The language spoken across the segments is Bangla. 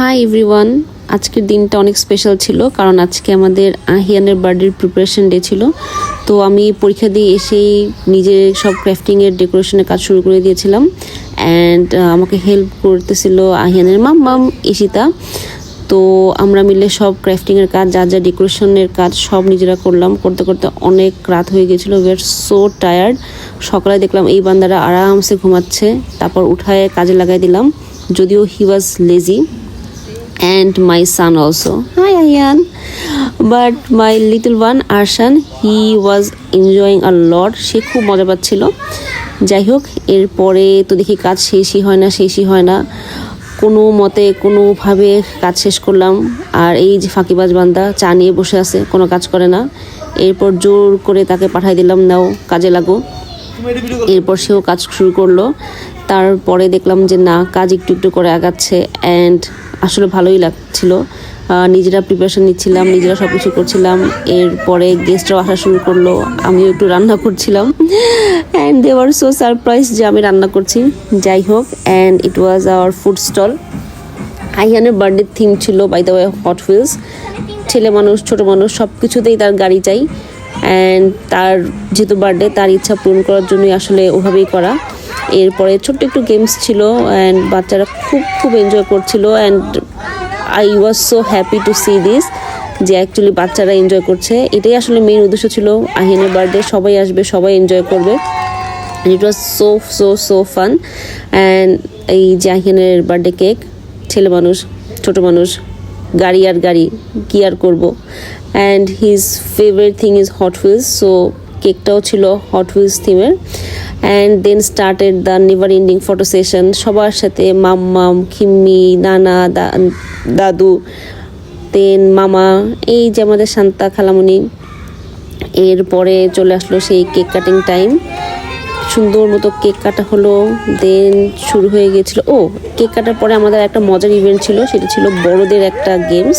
হাই এভরিওয়ান, আজকের দিনটা অনেক স্পেশাল ছিল কারণ আজকে আমাদের আহিয়ানের বার্থডের প্রিপারেশন ডে ছিল। তো আমি পরীক্ষা দিয়ে এসেই নিজের সব ক্রাফটিংয়ের ডেকোরেশনের কাজ শুরু করে দিয়েছিলাম অ্যান্ড আমাকে হেল্প করতেছিল আহিয়ানের মাম্মাম ইশিতা। তো আমরা মিলে সব ক্রাফটিংয়ের কাজ, যা যা ডেকোরেশনের কাজ সব নিজেরা করলাম। করতে করতে অনেক রাত হয়ে গেছিলো, উই আর সো টায়ার্ড। সকালে দেখলাম এই বান্দারা আরামসে ঘুমাচ্ছে, তারপর উঠায় কাজে লাগাই দিলাম, যদিও হি ওয়াজ lazy and my son also. Hi Ayan. But my little one Arshan, he was enjoying a lot. সে খুব মজা পাচ্ছিল। যাই হোক, এরপরে তো দেখি কাজ শেষই হয় না। কোনো মতে কোনোভাবে কাজ শেষ করলাম। আর এই যে ফাঁকিবাজ বান্দা চা নিয়ে বসে আছে, কোনো কাজ করে না। এরপর জোর করে তাকে পাঠাই দিলাম, নাও কাজে লাগো। এরপর সেও কাজ শুরু করলো। তারপরে দেখলাম যে না, কাজ একটু একটু করে আগাচ্ছে অ্যান্ড আসলে ভালোই লাগছিল। নিজেরা প্রিপারেশন নিচ্ছিলাম, নিজেরা সব কিছু করছিলাম। এরপরে গেস্টরাও আসা শুরু করলো, আমিও একটু রান্না করছিলাম and they were so surprise যে আমি রান্না করছি। যাই হোক, and it was our food stall. আহিয়ানের বার্থডে থিম ছিল by the way Hot Wheels. ছেলে মানুষ ছোটো মানুষ সব কিছুতেই তার গাড়ি চাই অ্যান্ড তার যেহেতু বার্থডে, তার ইচ্ছা পূরণ করার জন্যই আসলে ওভাবেই করা। এরপরে ছোট্ট একটু গেমস ছিল অ্যান্ড বাচ্চারা খুব এনজয় করছিল and I was so happy to C this, যে অ্যাকচুয়ালি বাচ্চারা এনজয় করছে। এটাই আসলে মেইন উদ্দেশ্য ছিল, আহিয়ানের বার্থডে, সবাই আসবে, সবাই এনজয় করবে। It was so so so fun. And এই যে আহিয়ানের বার্থডে কেক, ছেলে মানুষ ছোটো মানুষ, গাড়ি আর গাড়ি, কী আর করবো। And his favourite thing is Hot Wheels, so কেকটাও ছিল হট হুইলস থিমের। And then started the never ending photo session, সবার সাথে মাম্মাম, খিম্মি, নানা, দাদু, দেন মামা, এই যে আমাদের শান্তা খালামণি। এরপরে চলে আসলো সেই কেক কাটিং টাইম। সুন্দর মতো কেক কাটা হলো, দেন শুরু হয়ে গিয়েছিল। কেক কাটার পরে আমাদের একটা মজার ইভেন্ট ছিল, সেটা ছিল বড়দের একটা games,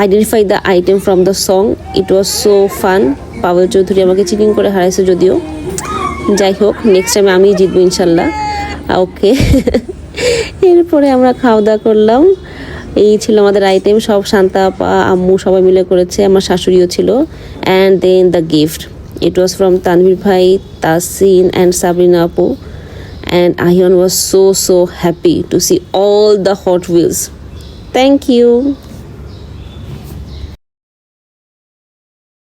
identify the item from the song. It was so fun. Powell Chowdhury আমাকে চিটিং করে হারাইছে যদিও। যাই হোক, নেক্সট টাইমে আমি জিতবো ইনশাল্লাহ। ওকে। এরপরে আমরা খাওয়া দাওয়া করলাম। এই ছিল আমাদের আইটেম, সব শান্তা আপা, আম্মু সবাই মিলে করেছে, আমার শাশুড়িও ছিল। And then the gift, it was from Tanvir Bhai, Tasin and Sabrina Apu, and Ahiyan was so happy to see all the Hot Wheels. Thank you.